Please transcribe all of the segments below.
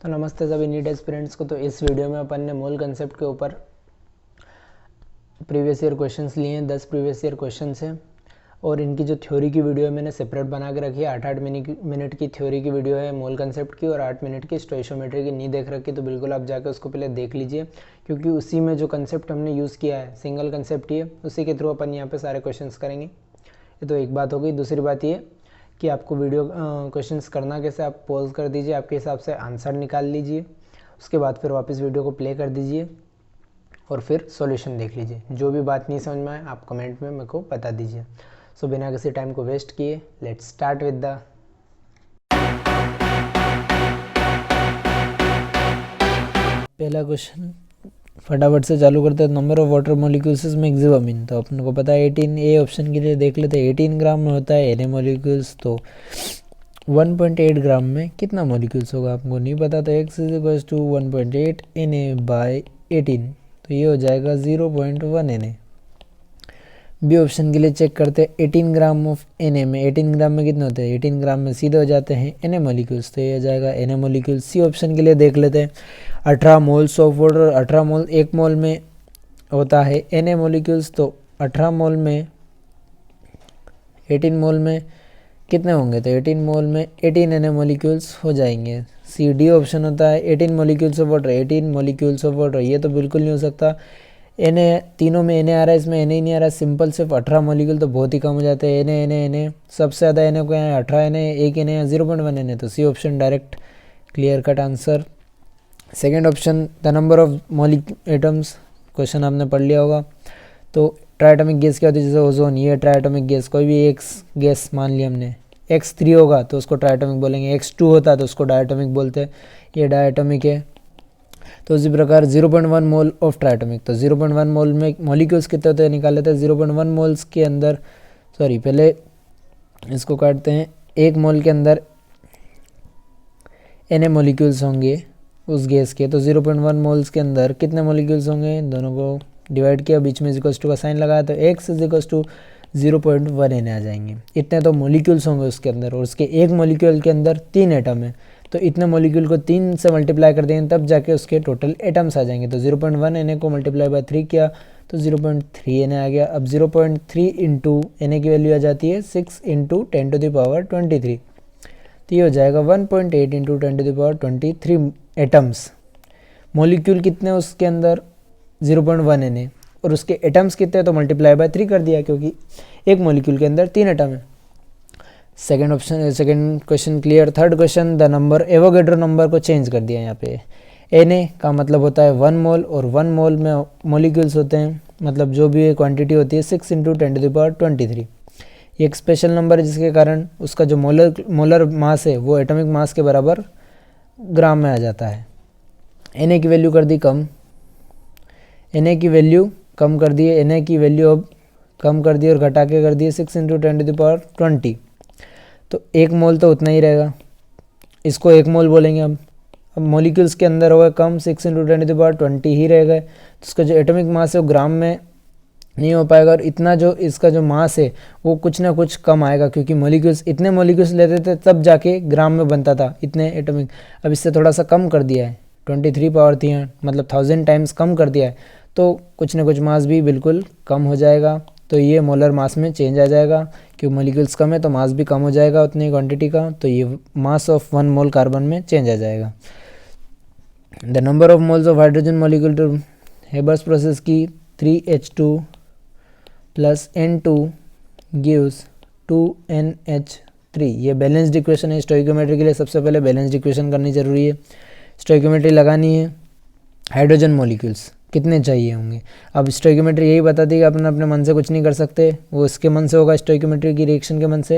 तो नमस्ते सभी नीट एस्पिरेंट्स को। तो इस वीडियो में अपन ने मोल कंसेप्ट के ऊपर प्रीवियस ईयर क्वेश्चंस लिए हैं। 10 प्रीवियस ईयर क्वेश्चंस हैं और इनकी जो थ्योरी की वीडियो है मैंने सेपरेट बना के रखी है। 8-8 मिनट की थ्योरी की वीडियो है मोल कंसेप्ट की और 8 मिनट की स्टोइशियोमेट्री की नहीं देख रखी तो बिल्कुल आप जाकर उसको पहले देख लीजिए, क्योंकि उसी में जो कंसेप्ट हमने यूज़ किया है सिंगल कंसेप्ट ही है, उसी के थ्रू अपन यहाँ पर सारे क्वेश्चन करेंगे। ये तो एक बात हो गई। दूसरी बात ये कि आपको वीडियो क्वेश्चंस करना कैसे, आप पॉज कर दीजिए, आपके हिसाब से आंसर निकाल लीजिए, उसके बाद फिर वापस वीडियो को प्ले कर दीजिए और फिर सॉल्यूशन देख लीजिए। जो भी बात नहीं समझ में आए आप कमेंट में मेरे को बता दीजिए। सो बिना किसी टाइम को वेस्ट किए लेट्स स्टार्ट विद द पहला क्वेश्चन। फटाफट से चालू करते हैं। नंबर ऑफ वाटर मॉलिक्यूल्स में एक्सिबमिन, तो अपन को पता है 18। ए ऑप्शन के लिए देख लेते हैं। 18 ग्राम में होता है Na मॉलिक्यूल्स, तो 1.8 ग्राम में कितना मॉलिक्यूल्स होगा आपको नहीं पता, तो x is equal to 1.8 Na/18, तो ये हो जाएगा 0.1 Na। बी ऑप्शन के लिए चेक करते हैं। 18 ग्राम ऑफ Na में 18 ग्राम में कितने होते हैं, 18 ग्राम में सीधे हो जाते हैं Na मॉलिक्यूल्स, तो ये हो जाएगा Na मॉलिक्यूल्स। सी ऑप्शन के लिए देख लेते हैं। 18 मोल्स ऑफ वाटर, 18 मोल, एक मोल में होता है Na मॉलिक्यूल्स, तो 18 मोल में 18 मोल में कितने होंगे, तो 18 मोल में 18 Na मॉलिक्यूल्स हो जाएंगे। सी डी ऑप्शन होता है 18 molecules of water, 18 molecules of water, ये तो बिल्कुल नहीं हो सकता। Na तीनों में Na आ रहा है, इसमें Na ही नहीं आ रहा है। सिंपल सिर्फ 18 मॉलिक्यूल तो बहुत ही कम हो जाते हैं। Na सबसे ज़्यादा Na को है 18 Na, एक Na 0.1 Na, तो C option direct clear cut answer. Second option, the number of atoms, question आपने पढ़ लिया होगा। तो ट्राइएटॉमिक गैस क्या होती है, जैसे ओजोन, ये ट्राइएटॉमिक गैस, कोई भी एक गैस मान लिया हमने, X3 होगा तो उसको ट्राइएटॉमिक बोलेंगे, X2 होता तो उसको डायटॉमिक बोलते हैं, ये डायटॉमिक है। तो इसी प्रकार 0.1 मोल ऑफ ट्राइएटॉमिक, तो 0.1 मोल में मॉलिक्यूल्स कितने होते हैं निकाल लेते हैं। 0.1 मोल्स के अंदर, सॉरी पहले इसको काटते हैं, एक मोल के अंदर Na मॉलिक्यूल्स होंगे उस गैस के, तो 0.1 मोल्स के अंदर कितने मॉलिक्यूल्स होंगे, दोनों को डिवाइड किया, बीच में इक्वल्स टू का साइन लगाया, तो x is equals to 0.1 Na आ जाएंगे। इतने तो मॉलिक्यूल्स होंगे उसके अंदर, और उसके एक मॉलिक्यूल के अंदर 3 एटम है, तो इतने मॉलिक्यूल को 3 से मल्टीप्लाई कर देंगे तब जाके उसके टोटल एटम्स आ जाएंगे। तो 0.1 Na को मल्टीप्लाई बाय 3 किया तो 0.3 Na आ गया। अब 0.3 इंटू Na की वैल्यू आ जाती है 6 इंटू 10⁻23, तो ये हो जाएगा 1.8 इंटू 10⁻23 एटम्स। मॉलिक्यूल कितने उसके अंदर 0.1 Na, और उसके एटम्स कितने, तो मल्टीप्लाई बाय 3 कर दिया, क्योंकि एक मॉलिक्यूल के अंदर 3 एटम है। Second option, second question clear. Third question, the number, Avogadro number को चेंज कर दिया यहाँ पे। Na का मतलब होता है 1 मोल, और 1 मोल में मॉलिक्यूल्स होते हैं, मतलब जो भी क्वांटिटी होती है 6 इंटू 10⁻23। ये एक स्पेशल नंबर है जिसके कारण उसका जो मोलर मास है वो एटॉमिक मास के बराबर ग्राम में आ जाता है। Na की वैल्यू कर दी कम, Na की वैल्यू कम कर दी है, Na की वैल्यू अब कम कर दी और घटा के कर दी 6 इंटू 10⁻20, तो एक मोल तो उतना ही रहेगा, इसको एक मोल बोलेंगे। अब मॉलिक्यूल्स के अंदर होगा कम, 6 इंटू 10⁻20 ही रहेगा, तो उसका जो एटॉमिक मास है वो ग्राम में नहीं हो पाएगा, और इतना जो इसका जो मास है वो कुछ ना कुछ कम आएगा, क्योंकि मॉलिक्यूल्स, इतने मॉलिक्यूल्स लेते थे तब जाके ग्राम में बनता था इतने एटॉमिक। अब इससे थोड़ा सा कम कर दिया है, 23 पावर थी, मतलब 1000 टाइम्स कम कर दिया है, तो कुछ ना कुछ मास भी बिल्कुल कम हो जाएगा। तो ये मोलर मास में चेंज आ जाएगा, क्योंकि मॉलिक्यूल्स कम है तो मास भी कम हो जाएगा उतनी क्वांटिटी का, तो ये मास ऑफ 1 मोल कार्बन में चेंज आ जाएगा। The number of moles of hydrogen molecule to Haber's process की 3H2 plus N2 gives 2NH3। ये बैलेंस्ड इक्वेशन है। स्टोइकियोमेट्री के लिए सबसे पहले बैलेंस्ड इक्वेशन करनी जरूरी है, स्टोइकियोमेट्री लगानी है। हाइड्रोजन मॉलिक्यूल्स कितने चाहिए होंगे, अब स्टोइकियोमेट्री यही बताती है कि अपन अपने मन से कुछ नहीं कर सकते, वो इसके मन से होगा, स्टोइकियोमेट्री की रिएक्शन के मन से।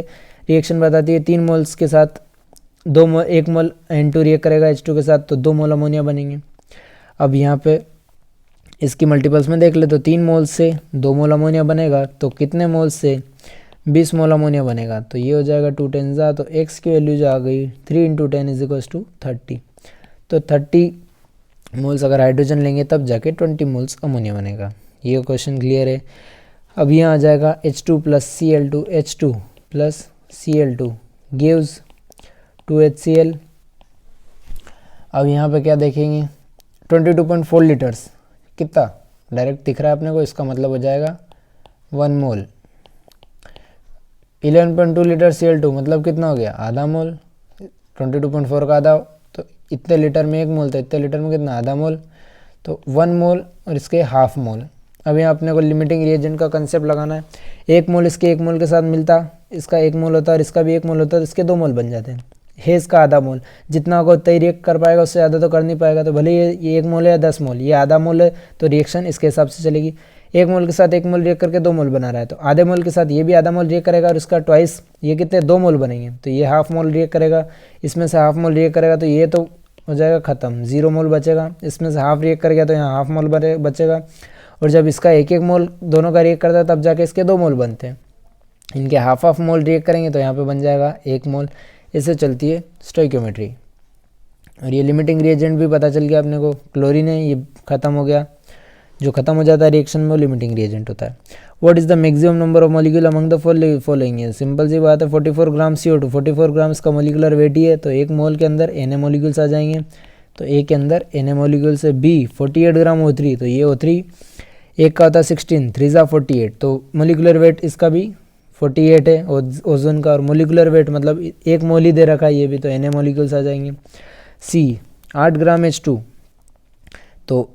रिएक्शन बताती है 3 मोल्स के साथ 1 मोल N2 रिएक्ट करेगा H2 के साथ, तो 2 मोल अमोनिया बनेंगे। अब यहाँ पे इसकी मल्टीपल्स में देख ले, तो 3 मोल से 2 मोल अमोनिया बनेगा, तो कितने मोल से 20 मोल अमोनिया बनेगा, तो ये हो जाएगा 2 10 जा, तो x की वैल्यू जो आ गई 3 इंटू 10 इज इक्वल्स टू 30, तो 30 मोल्स अगर हाइड्रोजन लेंगे तब जाके 20 मोल्स अमोनिया बनेगा। ये क्वेश्चन क्लियर है। अब यहाँ आ जाएगा H2 plus Cl2, H2 plus Cl2 gives 2HCl। अब यहाँ पे क्या देखेंगे, 22.4 लीटर्स, कितना डायरेक्ट दिख रहा है अपने को, इसका मतलब हो जाएगा 1 मोल। 11.2 लीटर Cl2 मतलब कितना हो गया, आधा मोल। 22.4 का आधा, तो इतने लीटर में 1 मोल, तो इतने लीटर में कितना, आधा मोल, तो 1 मोल और इसके हाफ मोल। अब यहाँ अपने को लिमिटिंग रिएजेंट का कंसेप्ट लगाना है। 1 मोल इसके 1 मोल के साथ मिलता, इसका 1 मोल होता है और इसका भी 1 मोल होता है, तो इसके 2 मोल बन जाते हैं। है इसका आधा मोल, जितना होगा उतना ही रिएक्ट कर पाएगा, उससे ज़्यादा तो कर नहीं पाएगा। तो भले ये 1 मोल है या 10 मोल, ये आधा मोल है तो रिएक्शन इसके हिसाब से चलेगी। 1 मोल के साथ 1 मोल रिएक्ट करके 2 मोल बना रहा है, तो आधे मोल के साथ ये भी आधा मोल रिएक्ट करेगा और इसका ट्वाइस ये कितने 2 मोल बनेंगे, तो ये हाफ मोल रिएक्ट करेगा, इसमें से हाफ मोल रिएक्ट करेगा, तो ये तो हो जाएगा ख़त्म, 0 मोल बचेगा। इसमें से हाफ रिएक्ट कर गया तो यहाँ हाफ मोल बचेगा। और जब इसका 1-1 मोल दोनों का रिएक्ट करता है तब जाके इसके 2 मोल बनते हैं। इनके हाफ मोल रिएक्ट करेंगे तो यहाँ पे बन जाएगा 1 मोल। इससे चलती है स्टोइकियोमेट्री। और ये लिमिटिंग रिएजेंट भी पता चल गया अपने को, क्लोरीन है, ये ख़त्म हो गया। जो ख़त्म हो जाता है रिएक्शन में वो लिमिटिंग रिएजेंट होता है। What is the maximum number of molecule among the following है, सिंपल सी बात है, 44 ग्राम CO2, 44 ग्राम इसका मॉलिकुलर वेट ही है, तो 1 मोल के अंदर Na मॉलिक्यूल्स आ जाएंगे। तो ए के अंदर Na मॉलिक्यूल से B 48 ग्राम O3, तो ये O3 एक का होता है 16, 3 ज़ा 48, तो मॉलिकुलर वेट इसका भी 48 है ओजोन का। और मोलिकुलर वेट मतलब 1 मोल ही दे रखा है ये भी, तो Na मॉलिक्यूल्स आ जाएंगे। C 8 ग्राम H2, तो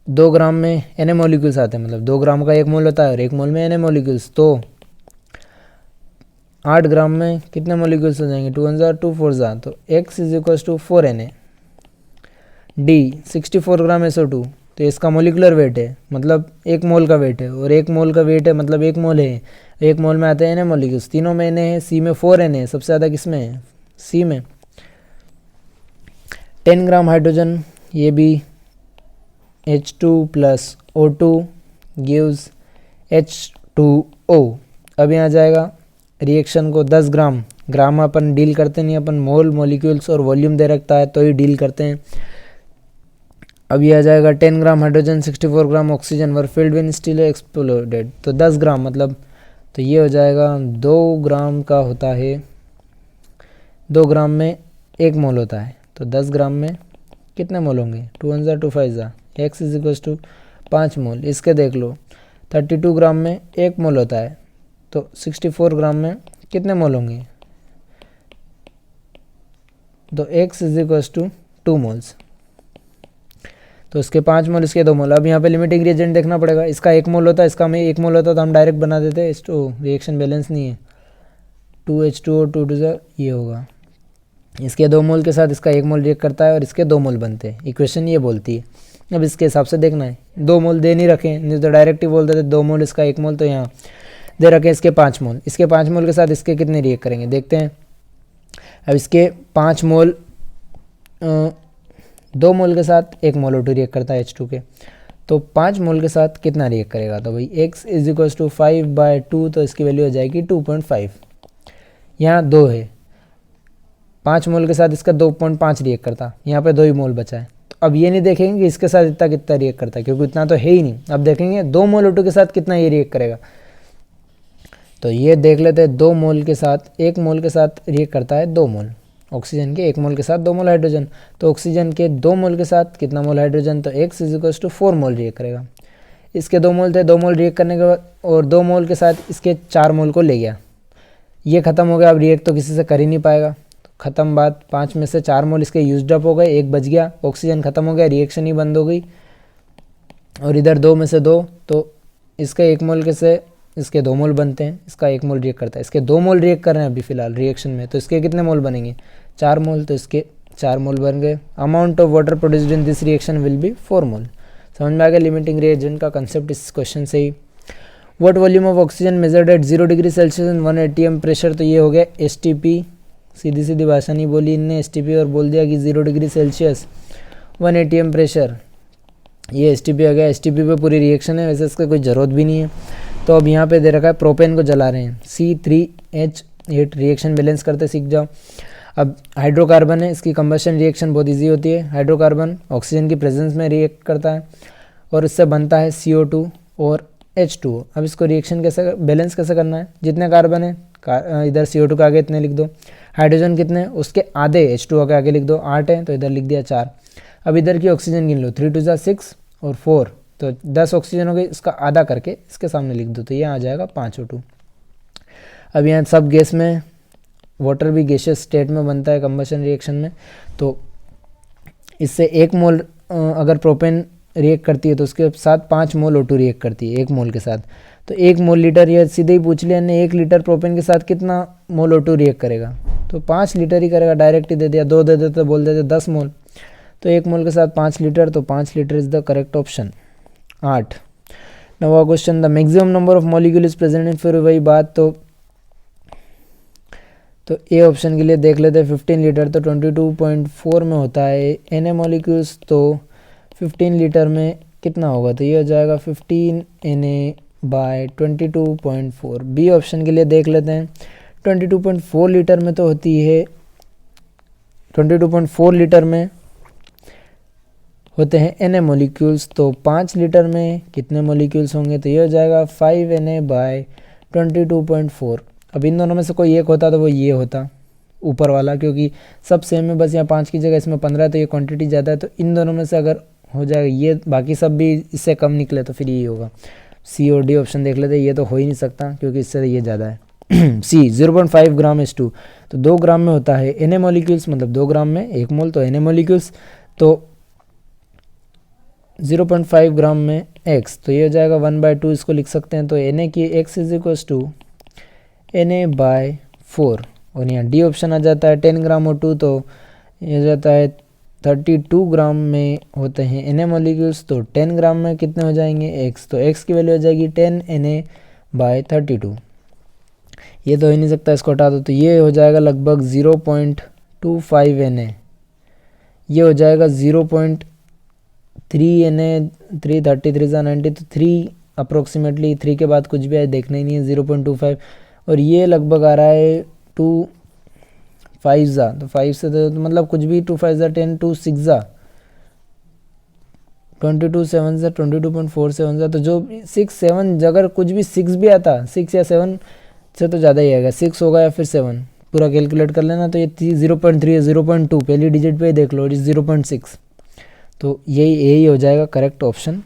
2 ग्राम में Na मॉलिक्यूल्स आते हैं, मतलब 2 ग्राम का 1 मोल होता है और 1 मोल में Na मॉलिक्यूल्स, तो 8 ग्राम में कितने मॉलिक्यूल्स हो जाएंगे, 2 ज़ा 2 4 ज़ा, तो X = 4 Na। D 64 ग्राम SO2, तो इसका मोलिकुलर वेट है, मतलब 1 मोल का वेट है, और 1 मोल का वेट है मतलब 1 मोल है। 1 मोल में आते हैं Na मॉलिक्यूल्स, तीनों में Na है, C में 4 Na है, सबसे ज़्यादा किस में है, C में। 10 ग्राम हाइड्रोजन, ये भी H2 + O2 gives H2O। अब यहाँ जाएगा रिएक्शन को 10 ग्राम, ग्राम अपन डील करते नहीं, अपन मोल, मॉलिक्यूल्स और वॉल्यूम दे रखता है तो ही डील करते हैं। अब ये आ जाएगा 10 gram hydrogen, 64 gram oxygen were field when still exploded, तो 10 ग्राम मतलब, तो ये हो जाएगा 2 ग्राम का होता है, 2 ग्राम में 1 मोल होता है, तो 10 ग्राम में कितने मोल होंगे, 2 ज़ा 2 5 ज़ा, X = 5 मोल। इसके देख लो 32 ग्राम में 1 मोल होता है, तो 64 ग्राम में कितने मोल होंगे, तो X = 2 मोल्स, तो इसके 5 मोल, इसके 2 मोल। अब यहाँ पे लिमिटिंग रिएजेंट देखना पड़ेगा, इसका 1 मोल होता है, इसका में 1 मोल होता है, तो हम डायरेक्ट बना देते, रिएक्शन बैलेंस नहीं है, 2H2O 2 2 ज़ा ये होगा। इसके 2 मोल के साथ इसका 1 मोल रिएक्ट करता है और इसके 2 मोल बनते हैं, इक्वेशन ये बोलती है। अब इसके हिसाब से देखना है, 2 मोल दे नहीं रखे, नहीं तो डायरेक्ट ही बोल देते 2 मोल इसका 1 मोल, तो यहाँ दे रखे इसके 5 मोल, इसके 5 मोल के साथ इसके कितने रिएक्ट करेंगे देखते हैं। अब इसके 5 मोल 2 मोल के साथ 1 मोल O2 रिएक्ट करता है H2 के, तो 5 मोल के साथ कितना रिएक्ट करेगा, तो भाई X = 5/2, तो इसकी वैल्यू हो जाएगी 2.5। यहाँ 2 है, 5 मोल के साथ इसका 2.5 रिएक्ट करता, यहाँ पे 2 ही मोल बचा है। तो अब ये नहीं देखेंगे कि इसके साथ इतना कितना रिएक्ट करता है, क्योंकि इतना तो है ही नहीं। अब देखेंगे 2 मोल O2 के साथ कितना ये रिएक्ट करेगा, तो ये देख लेते हैं। 2 मोल के साथ 1 मोल के साथ रिएक्ट करता है 2 मोल ऑक्सीजन के, 1 मोल के साथ 2 मोल हाइड्रोजन, तो ऑक्सीजन के 2 मोल के साथ कितना मोल हाइड्रोजन, तो X = 4 मोल रिएक्ट करेगा। इसके 2 मोल थे, 2 मोल रिएक्ट करने के बाद और 2 मोल के साथ इसके 4 मोल को ले गया, ये ख़त्म हो गया। अब रिएक्ट तो किसी से कर ही नहीं पाएगा, ख़त्म बात। 5 में से 4 मोल इसके यूज्ड अप हो गए, 1 बच गया, ऑक्सीजन ख़त्म हो गया, रिएक्शन ही बंद हो गई। और इधर 2 में से 2, तो इसके 1 मोल के से इसके 2 मोल बनते हैं, इसका 1 मोल रिएक्ट करता है, इसके 2 मोल रिएक्ट कर रहे हैं अभी फ़िलहाल रिएक्शन में, तो इसके कितने मोल बनेंगे, 4 मोल, तो इसके 4 मोल बन गए। Amount of water produced in this reaction will be 4 mole. समझ में आ गया लिमिटिंग रिएजेंट का कंसेप्ट इस क्वेश्चन से ही। What volume of oxygen measured at 0 degree Celsius and 1 atm pressure, तो ये हो गया STP। सीधी सीधी भाषा नहीं बोली इनने, STP और बोल दिया कि 0 डिग्री सेल्सियस 1 atm प्रेशर, ये STP आ गया। STP पे पूरी रिएक्शन है, वैसे इसका कोई ज़रूरत भी नहीं है। तो अब यहाँ पे दे रखा है प्रोपेन को जला रहे हैं, C3H8, रिएक्शन बैलेंस करते सीख जाओ। अब हाइड्रोकार्बन है, इसकी कंबशन रिएक्शन बहुत इजी होती है। हाइड्रोकार्बन ऑक्सीजन की प्रेजेंस में रिएक्ट करता है और इससे बनता है CO2 और H2O। अब इसको रिएक्शन कैसे बैलेंस कैसे करना है, जितने कार्बन है इधर CO2 के आगे इतने लिख दो, हाइड्रोजन कितने, उसके आधे H2O के आगे लिख दो, 8 है तो इधर लिख दिया 4। अब इधर की ऑक्सीजन गिन लो, 3 2 जा 6 और 4, तो 10 ऑक्सीजन हो गई, इसका आधा करके इसके सामने लिख दो, तो ये आ जाएगा 5 O2। अब यहाँ सब गैस में, वाटर भी गैसियस स्टेट में बनता है कंबशन रिएक्शन में, तो इससे 1 मोल अगर प्रोपेन रिएक्ट करती है तो उसके साथ 5 मोल O2 रिएक्ट करती है 1 मोल के साथ। तो 1 मोल लीटर, ये सीधे ही पूछ लिया ने 1 लीटर प्रोपेन के साथ कितना मोल O2 रिएक्ट करेगा, तो 5 लीटर ही करेगा, डायरेक्ट ही दे दिया, 2 दे देते तो बोल देते 10 मोल, तो 1 मोल के साथ 5 लीटर, तो 5 litre is the correct option 8। नवा question, the maximum number of molecule is present in, फिर वही बात, तो ए ऑप्शन के लिए देख लेते हैं 15 लीटर, तो 22.4 में होता है Na मॉलिक्यूल्स, तो 15 लीटर में कितना होगा, तो ये हो जाएगा 15 Na/22.4। बी ऑप्शन के लिए देख लेते हैं 22.4 लीटर में तो होती है, 22.4 लीटर में होते हैं Na मॉलिक्यूल्स, तो 5 लीटर में कितने मॉलिक्यूल्स होंगे, तो ये हो जाएगा 5 Na/22.4। अब इन दोनों में से कोई एक होता तो वो ये होता ऊपर वाला, क्योंकि सब सेम है, बस यहाँ 5 की जगह इसमें 15 है, तो ये क्वांटिटी ज़्यादा है, तो इन दोनों में से अगर हो जाएगा ये, बाकी सब भी इससे कम निकले तो फिर ये होगा। सी और डी ऑप्शन देख लेते हैं, ये तो हो ही नहीं सकता क्योंकि इससे ये ज़्यादा है। सी 0.5 ग्राम H2, तो 2 ग्राम में होता है Na मॉलिक्यूल्स, मतलब 2 ग्राम में 1 मोल, तो Na मॉलिक्यूल्स, तो 0.5 ग्राम में X, तो ये हो जाएगा 1/2, इसको लिख सकते हैं, तो Na की X is equal to Na/4। और यहाँ डी ऑप्शन आ जाता है 10 ग्राम O2, तो ये हो जाता है 32 ग्राम में होते हैं Na मॉलिक्यूल्स, तो 10 ग्राम में कितने हो जाएंगे X, तो X की वैल्यू हो जाएगी 10 Na/32। ये तो हो ही नहीं सकता, इसको हटा दो, तो ये हो जाएगा लगभग 0.25 Na, ये हो जाएगा 0.3 Na, 333 90, तो 3 अप्रोक्सीमेटली, 3 के बाद कुछ भी आए देखना ही नहीं है, 0.25, और ये लगभग आ रहा है 2 5 जा, तो 5 से तो मतलब कुछ भी 2 5 जा 10, 2 6 जा 22 7 जा 22.47 जा, तो जो 6 7 अगर कुछ भी 6 भी आता, 6 या 7 से तो ज़्यादा ही आएगा, 6 होगा या फिर 7, पूरा कैलकुलेट कर लेना, तो ये 0.3 है, 0.2 पहली डिजिट पे ही देख लो, 0.6, तो यही हो जाएगा करेक्ट ऑप्शन।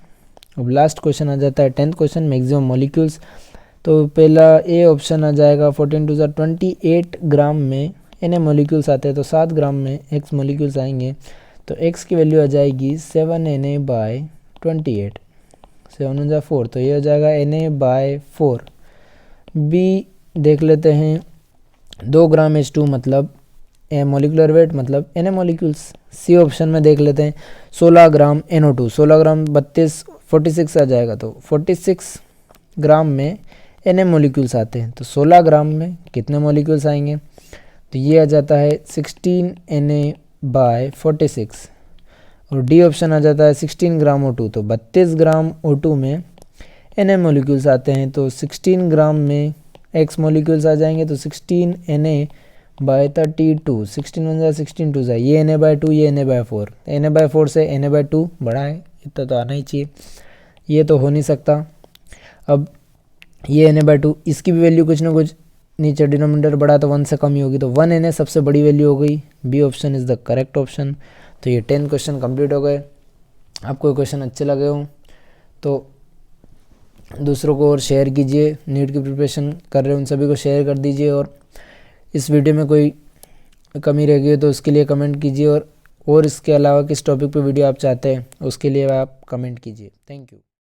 अब लास्ट क्वेश्चन आ जाता है 10th क्वेश्चन, मैक्सिमम मॉलिक्यूल्स, तो पहला ए ऑप्शन आ जाएगा 14 2 28 ग्राम में Na मॉलिक्यूल्स आते हैं, तो 7 ग्राम में X मॉलिक्यूल्स आएंगे, तो X की वैल्यू आ जाएगी 7 Na/28, 7 4, तो ये हो जाएगा Na/4। बी देख लेते हैं 2 ग्राम H2 मतलब मॉलिकुलर वेट मतलब Na मॉलिक्यूल्स। सी ऑप्शन में देख लेते हैं 16 ग्राम NO2, 16 ग्राम 46 आ जाएगा, तो 46 ग्राम में Na मॉलिक्यूल्स आते हैं, तो 16 ग्राम में कितने मॉलिक्यूल्स आएंगे, तो ये आ जाता है 16 Na/46। और डी ऑप्शन आ जाता है 16 ग्राम O2, तो 32 ग्राम O2 में Na मॉलिक्यूल्स आते हैं, तो 16 ग्राम में X मॉलिक्यूल्स आ जाएंगे, तो 16 Na/32, 16 1 जा 16 2 जा, ये Na/2 ये Na/4, Na/4 से Na/2 बड़ा है, इतना तो आना ही चाहिए, ये तो हो नहीं सकता। अब ये Na/2, इसकी भी वैल्यू कुछ ना कुछ नीचे डिनोमिनेटर बड़ा तो 1 से कम ही होगी, तो 1 Na सबसे बड़ी वैल्यू हो गई, B option is the correct option. तो ये 10 क्वेश्चन कंप्लीट हो गए। आपको ये क्वेश्चन अच्छे लगे हों तो दूसरों को और शेयर कीजिए, नीट की प्रिपरेशन कर रहे हो उन सभी को शेयर कर दीजिए, और इस वीडियो में कोई कमी रह गई तो उसके लिए कमेंट कीजिए, और इसके अलावा किस टॉपिक पे वीडियो आप चाहते हैं उसके लिए आप कमेंट कीजिए। Thank you.